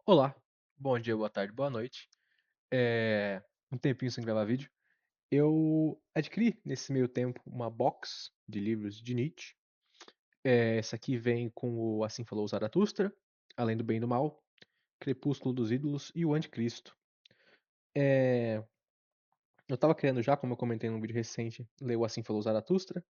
Olá, bom dia, boa tarde, boa noite. Um tempinho sem gravar vídeo. Eu adquiri nesse meio tempo uma box de livros de Nietzsche. Essa aqui vem com o Assim Falou Zaratustra, Além do Bem e do Mal, Crepúsculo dos Ídolos e o Anticristo. É, eu tava querendo já, como eu comentei num vídeo recente, ler o Assim Falou Zaratustra.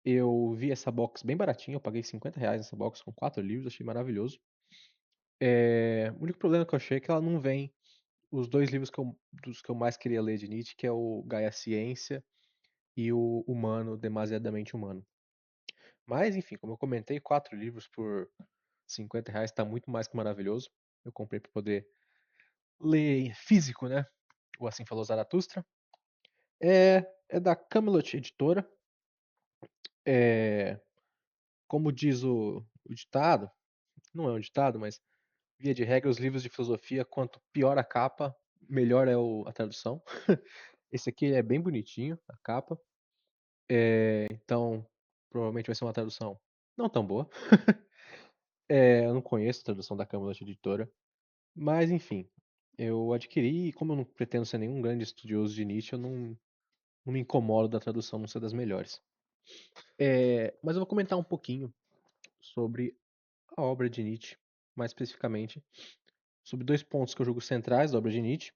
Eu vi essa box bem baratinha, eu paguei R$ 50 nessa box com 4 livros, achei maravilhoso. O único problema que eu achei é que ela não vem os dois livros dos que eu mais queria ler de Nietzsche, que é o Gaia Ciência e o Humano, Demasiadamente Humano. Mas, enfim, como eu comentei, 4 livros por R$ 50 está muito mais que maravilhoso. Eu comprei para poder ler físico, né? O Assim Falou Zaratustra. É da Camelot Editora. É, como diz o ditado, não é um ditado, mas via de regra, os livros de filosofia, quanto pior a capa, melhor é a tradução. Esse aqui é bem bonitinho, a capa. Então, provavelmente vai ser uma tradução não tão boa. Eu não conheço a tradução da Camelot Editora. Mas, enfim, eu adquiri e como eu não pretendo ser nenhum grande estudioso de Nietzsche, eu não me incomodo da tradução não ser das melhores. Mas eu vou comentar um pouquinho sobre a obra de Nietzsche, mais especificamente, sobre dois pontos que eu julgo centrais da obra de Nietzsche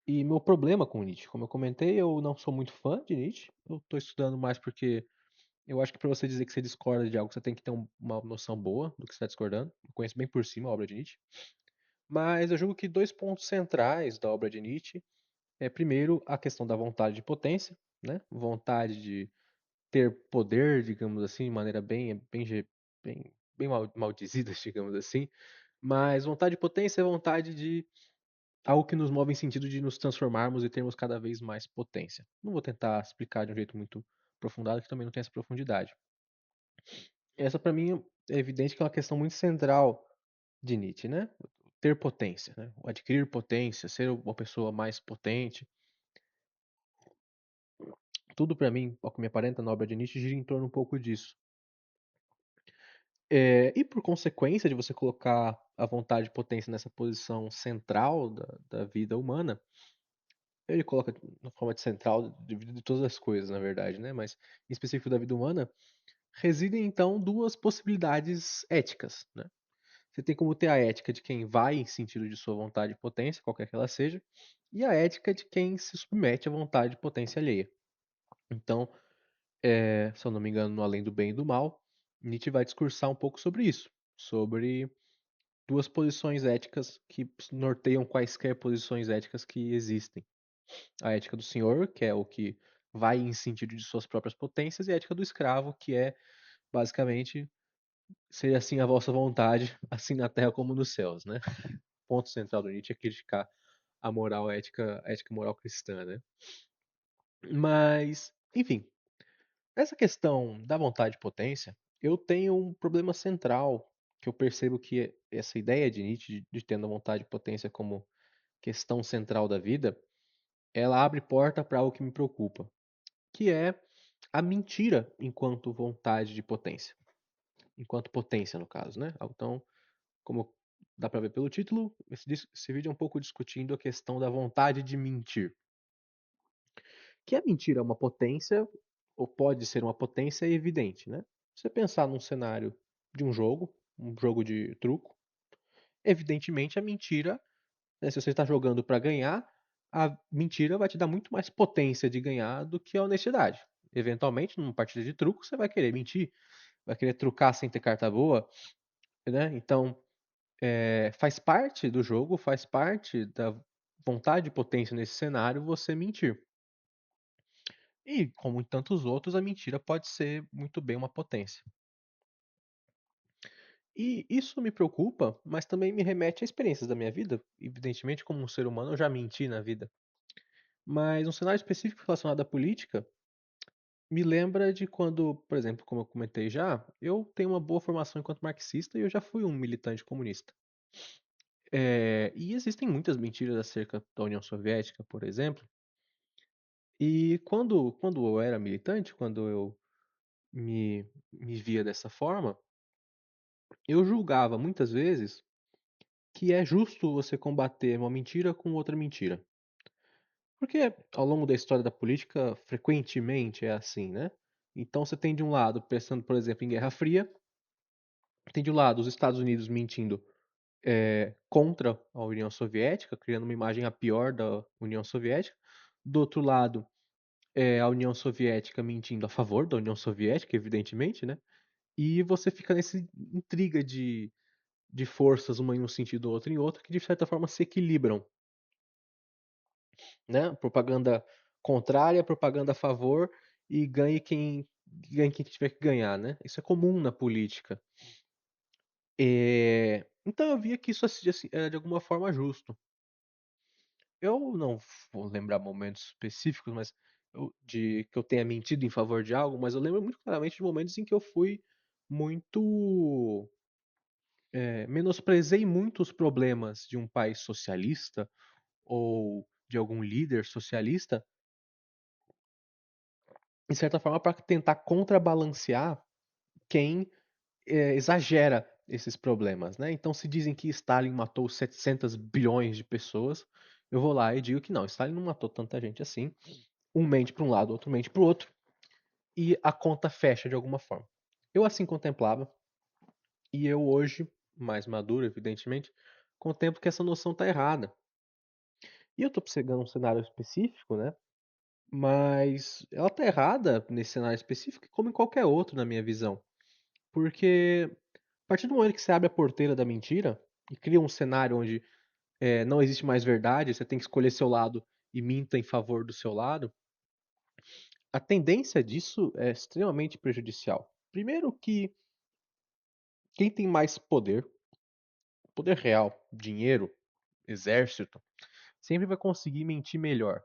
e meu problema com Nietzsche. Como eu comentei, eu não sou muito fã de Nietzsche. Eu estou estudando mais porque eu acho que para você dizer que você discorda de algo, você tem que ter uma noção boa do que você está discordando. Eu conheço bem por cima a obra de Nietzsche. Mas eu julgo que dois pontos centrais da obra de Nietzsche primeiro, a questão da vontade de potência, né? Vontade de ter poder, digamos assim, de maneira bem maldizida, digamos assim. Mas vontade de potência é vontade de algo que nos move em sentido de nos transformarmos e termos cada vez mais potência. Não vou tentar explicar de um jeito muito aprofundado, que também não tem essa profundidade. Essa, para mim, é evidente que é uma questão muito central de Nietzsche, né? Ter potência, né? O adquirir potência, ser uma pessoa mais potente. Tudo para mim, ao que me aparenta na obra de Nietzsche, gira em torno um pouco disso. E por consequência de você colocar a vontade de potência nessa posição central da vida humana, ele coloca na forma de central de todas as coisas, na verdade, né? Mas em específico da vida humana, residem então duas possibilidades éticas, né? Você tem como ter a ética de quem vai em sentido de sua vontade de potência, qualquer que ela seja, e a ética de quem se submete à vontade de potência alheia. Então, se eu não me engano, no Além do Bem e do Mal, Nietzsche vai discursar um pouco sobre isso, sobre duas posições éticas que norteiam quaisquer posições éticas que existem. A ética do senhor, que é o que vai em sentido de suas próprias potências, e a ética do escravo, que é basicamente ser assim a vossa vontade, assim na terra como nos céus, né? O ponto central do Nietzsche é criticar a ética moral cristã, né? Mas, enfim, essa questão da vontade de potência, eu tenho um problema central, que eu percebo que essa ideia de Nietzsche de tendo a vontade de potência como questão central da vida, ela abre porta para algo que me preocupa, que é a mentira enquanto vontade de potência, enquanto potência no caso, né? Então, como dá para ver pelo título, esse vídeo é um pouco discutindo a questão da vontade de mentir. Que a mentira é uma potência, ou pode ser uma potência evidente, né? Se você pensar num cenário de um jogo de truco, evidentemente a mentira, né, se você está jogando para ganhar, a mentira vai te dar muito mais potência de ganhar do que a honestidade. Eventualmente, numa partida de truco, você vai querer mentir, vai querer trucar sem ter carta boa, né? Então, faz parte do jogo, faz parte da vontade de potência nesse cenário você mentir. E, como em tantos outros, a mentira pode ser muito bem uma potência. E isso me preocupa, mas também me remete a experiências da minha vida. Evidentemente, como um ser humano, eu já menti na vida. Mas um cenário específico relacionado à política me lembra de quando, por exemplo, como eu comentei já, eu tenho uma boa formação enquanto marxista e eu já fui um militante comunista. E existem muitas mentiras acerca da União Soviética, por exemplo. E quando eu era militante, quando eu me via dessa forma, eu julgava muitas vezes que é justo você combater uma mentira com outra mentira. Porque ao longo da história da política, frequentemente é assim, né? Então você tem de um lado, pensando, por exemplo, em Guerra Fria, tem de um lado os Estados Unidos mentindo contra a União Soviética, criando uma imagem a pior da União Soviética. Do outro lado, a União Soviética mentindo a favor da União Soviética, evidentemente, né? E você fica nessa intriga de forças, uma em um sentido, outra em outro, que de certa forma se equilibram, né? Propaganda contrária, propaganda a favor e ganhe quem tiver que ganhar, né? Isso é comum na política. Então eu via que isso assim, era de alguma forma justo. Eu não vou lembrar momentos específicos, mas de que eu tenha mentido em favor de algo, mas eu lembro muito claramente de momentos em que eu fui muito menosprezei muito os problemas de um país socialista ou de algum líder socialista, de certa forma, para tentar contrabalancear quem exagera esses problemas, né? Então, se dizem que Stalin matou 700 bilhões de pessoas, eu vou lá e digo que não, Stalin não matou tanta gente assim. Um mente para um lado, outro mente para o outro, e a conta fecha de alguma forma. Eu assim contemplava, e eu hoje, mais maduro, evidentemente, contemplo que essa noção está errada. E eu estou pegando um cenário específico, né? Mas ela tá errada nesse cenário específico, como em qualquer outro, na minha visão. Porque a partir do momento que você abre a porteira da mentira e cria um cenário onde não existe mais verdade, você tem que escolher seu lado e minta em favor do seu lado, a tendência disso é extremamente prejudicial. Primeiro que quem tem mais poder, poder real, dinheiro, exército, sempre vai conseguir mentir melhor.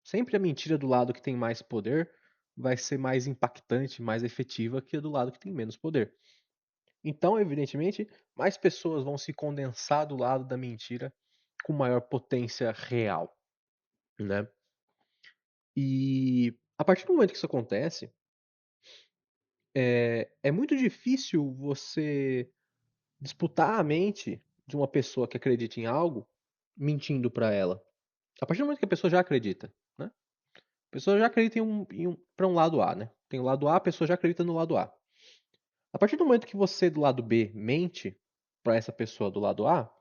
Sempre a mentira do lado que tem mais poder vai ser mais impactante, mais efetiva que a do lado que tem menos poder. Então, evidentemente, mais pessoas vão se condensar do lado da mentira com maior potência real, né? E a partir do momento que isso acontece, é muito difícil você disputar a mente de uma pessoa que acredita em algo mentindo para ela. A partir do momento que a pessoa já acredita, né? A pessoa já acredita para um lado A, né? Tem o lado A, a pessoa já acredita no lado A. A partir do momento que você do lado B mente para essa pessoa do lado A,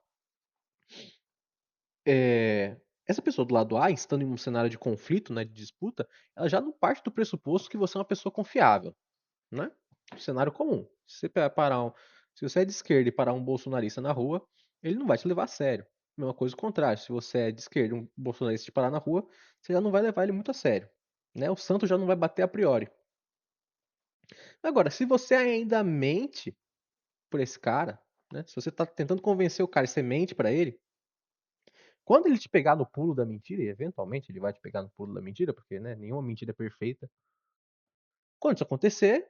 essa pessoa do lado A, estando em um cenário de conflito, né, de disputa, ela já não parte do pressuposto que você é uma pessoa confiável, né? Um cenário comum. Se você é de esquerda e parar um bolsonarista na rua, ele não vai te levar a sério. Mesma coisa o contrário. Se você é de esquerda e um bolsonarista te parar na rua, você já não vai levar ele muito a sério, né? O santo já não vai bater a priori. Agora, se você ainda mente por esse cara, né? Se você tá tentando convencer o cara e você mente pra ele, quando ele te pegar no pulo da mentira, e eventualmente ele vai te pegar no pulo da mentira, porque, né, nenhuma mentira é perfeita. Quando isso acontecer,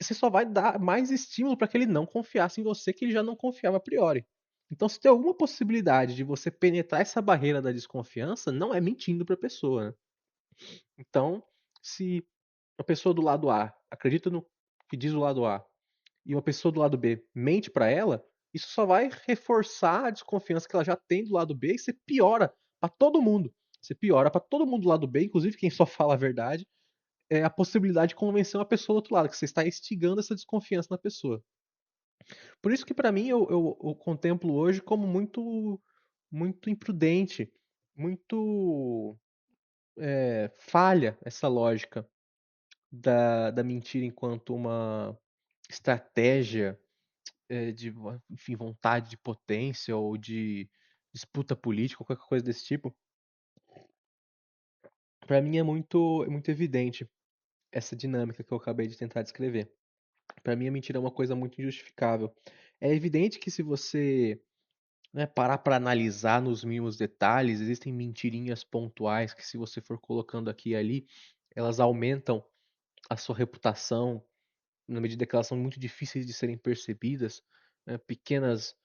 você só vai dar mais estímulo para que ele não confiasse em você, que ele já não confiava a priori. Então, se tem alguma possibilidade de você penetrar essa barreira da desconfiança, não é mentindo para a pessoa, né? Então, se a pessoa do lado A acredita no que diz o lado A e uma pessoa do lado B mente para ela, isso só vai reforçar a desconfiança que ela já tem do lado B e você piora para todo mundo. Você piora para todo mundo do lado B, inclusive quem só fala a verdade, a possibilidade de convencer uma pessoa do outro lado, que você está instigando essa desconfiança na pessoa. Por isso que para mim eu contemplo hoje como muito imprudente, muito falha essa lógica da mentira enquanto uma estratégia de, enfim, vontade de potência ou de disputa política, qualquer coisa desse tipo, para mim é muito evidente essa dinâmica que eu acabei de tentar descrever. Para mim a mentira é uma coisa muito injustificável. É evidente que se você, né, parar para analisar nos mínimos detalhes, existem mentirinhas pontuais que se você for colocando aqui e ali, elas aumentam a sua reputação, na medida que elas são muito difíceis de serem percebidas, né? Pequenas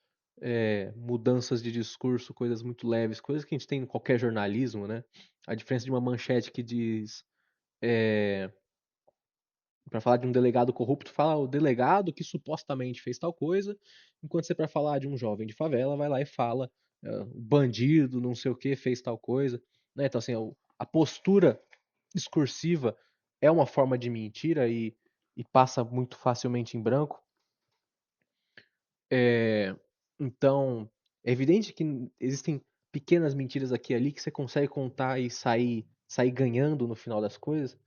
mudanças de discurso, coisas muito leves, coisas que a gente tem em qualquer jornalismo, né? A diferença de uma manchete que diz Para falar de um delegado corrupto, fala o delegado que supostamente fez tal coisa, enquanto você, para falar de um jovem de favela, vai lá e fala o bandido, não sei o que, fez tal coisa. Né? Então, assim, a postura discursiva é uma forma de mentira e passa muito facilmente em branco. É, então, é evidente que existem pequenas mentiras aqui e ali que você consegue contar e sair ganhando no final das coisas,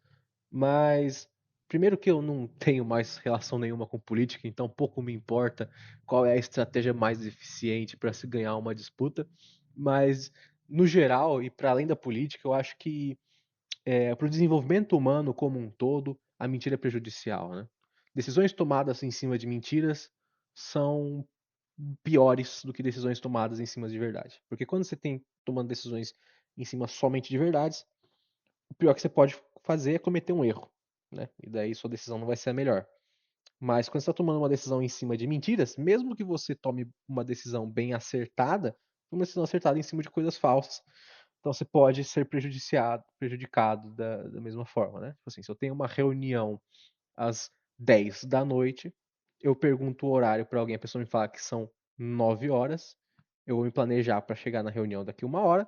mas primeiro que eu não tenho mais relação nenhuma com política, então pouco me importa qual é a estratégia mais eficiente para se ganhar uma disputa, mas no geral e para além da política, eu acho que para o desenvolvimento humano como um todo, a mentira é prejudicial, né? Decisões tomadas em cima de mentiras são piores do que decisões tomadas em cima de verdade. Porque quando você tem tomando decisões em cima somente de verdades, o pior que você pode fazer é cometer um erro, né? E daí sua decisão não vai ser a melhor. Mas quando você está tomando uma decisão em cima de mentiras, mesmo que você tome uma decisão bem acertada, uma decisão acertada em cima de coisas falsas, então você pode ser prejudicado da mesma forma, né? Tipo assim, se eu tenho uma reunião às 10 da noite, eu pergunto o horário para alguém, a pessoa me fala que são 9 horas, eu vou me planejar para chegar na reunião daqui uma hora,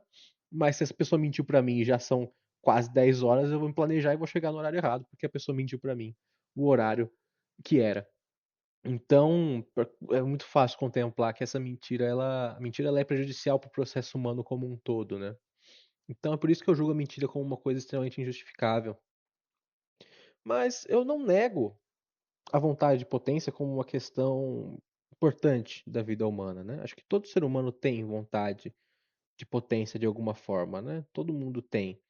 mas se essa pessoa mentiu para mim e já são quase 10 horas, eu vou me planejar e vou chegar no horário errado, porque a pessoa mentiu para mim o horário que era. Então, é muito fácil contemplar que essa mentira, a mentira ela é prejudicial para o processo humano como um todo, né? Então é por isso que eu julgo a mentira como uma coisa extremamente injustificável. Mas eu não nego a vontade de potência como uma questão importante da vida humana, né? Acho que todo ser humano tem vontade de potência de alguma forma, né? Todo mundo tem.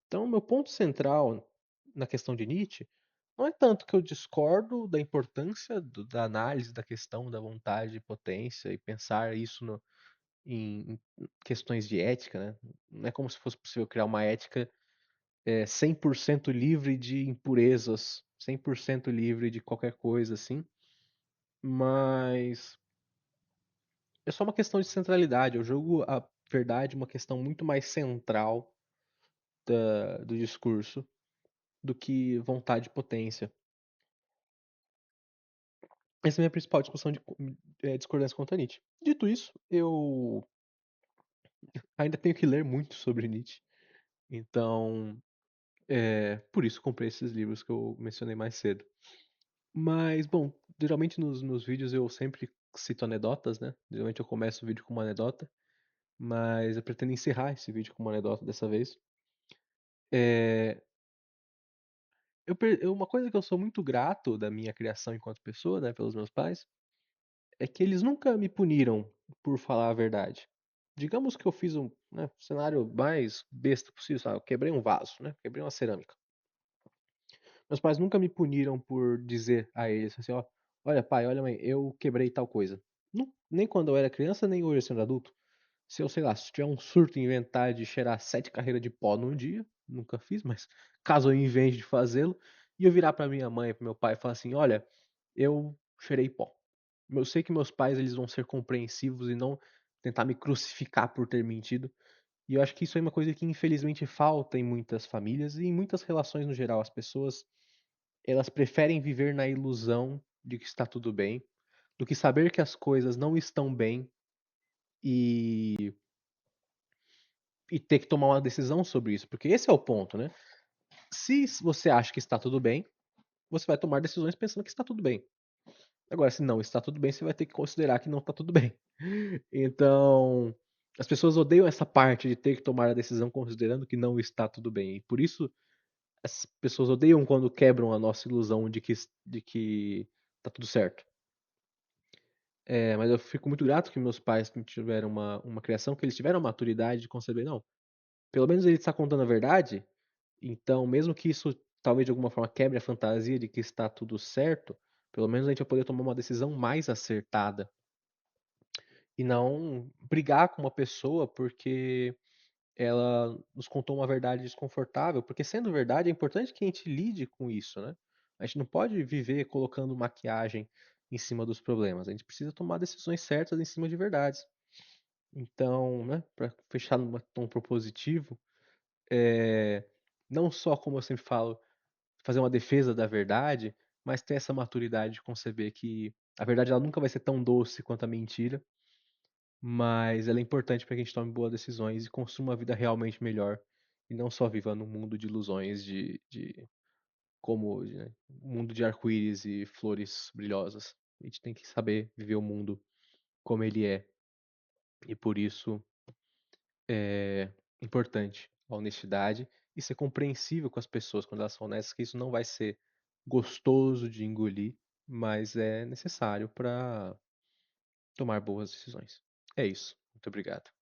Então, meu ponto central na questão de Nietzsche não é tanto que eu discordo da importância da análise da questão da vontade de potência e pensar isso em questões de ética, né? Não é como se fosse possível criar uma ética 100% livre de impurezas, 100% livre de qualquer coisa assim, mas é só uma questão de centralidade. Eu julgo a verdade uma questão muito mais central do discurso do que vontade e potência. Essa é a minha principal discussão de discordância contra Nietzsche. Dito isso, eu ainda tenho que ler muito sobre Nietzsche. Então, por isso comprei esses livros que eu mencionei mais cedo. Mas, bom, geralmente nos vídeos eu sempre cito anedotas, né? Geralmente eu começo o vídeo com uma anedota, mas eu pretendo encerrar esse vídeo com uma anedota dessa vez. É, uma coisa que eu sou muito grato da minha criação enquanto pessoa, né, pelos meus pais, é que eles nunca me puniram por falar a verdade. Digamos que eu fiz um, né, cenário mais besta possível, sabe? Eu quebrei um vaso, né? Quebrei uma cerâmica. Meus pais nunca me puniram por dizer a eles assim, ó, olha pai, olha mãe, eu quebrei tal coisa. Nem quando eu era criança, nem hoje sendo adulto. Se eu, sei lá, se tiver um surto e inventar de cheirar 7 carreiras de pó num dia, nunca fiz, mas caso eu invente de fazê-lo, e eu virar pra minha mãe, pro meu pai e falar assim, olha, eu cheirei pó. Eu sei que meus pais eles vão ser compreensivos e não tentar me crucificar por ter mentido. E eu acho que isso é uma coisa que infelizmente falta em muitas famílias e em muitas relações no geral. As pessoas elas preferem viver na ilusão de que está tudo bem, do que saber que as coisas não estão bem e, e ter que tomar uma decisão sobre isso. Porque esse é o ponto, né? Se você acha que está tudo bem, você vai tomar decisões pensando que está tudo bem. Agora, se não está tudo bem, você vai ter que considerar que não está tudo bem. Então, as pessoas odeiam essa parte de ter que tomar a decisão considerando que não está tudo bem. E por isso, as pessoas odeiam quando quebram a nossa ilusão de que tá tudo certo. Mas eu fico muito grato que meus pais tiveram uma criação, que eles tiveram a maturidade de conceber, não. Pelo menos ele está contando a verdade, então, mesmo que isso talvez de alguma forma quebre a fantasia de que está tudo certo, pelo menos a gente vai poder tomar uma decisão mais acertada e não brigar com uma pessoa porque ela nos contou uma verdade desconfortável, porque sendo verdade é importante que a gente lide com isso, né? A gente não pode viver colocando maquiagem em cima dos problemas. A gente precisa tomar decisões certas em cima de verdades. Então, né, para fechar num tom propositivo, é, não só como eu sempre falo, fazer uma defesa da verdade, mas ter essa maturidade de conceber que a verdade ela nunca vai ser tão doce quanto a mentira, mas ela é importante para que a gente tome boas decisões e construa uma vida realmente melhor e não só viva num mundo de ilusões de como né, um mundo de arco-íris e flores brilhosas. A gente tem que saber viver o mundo como ele é e por isso é importante a honestidade e ser compreensível com as pessoas quando elas são honestas, que isso não vai ser gostoso de engolir, mas é necessário para tomar boas decisões. É isso. Muito obrigado.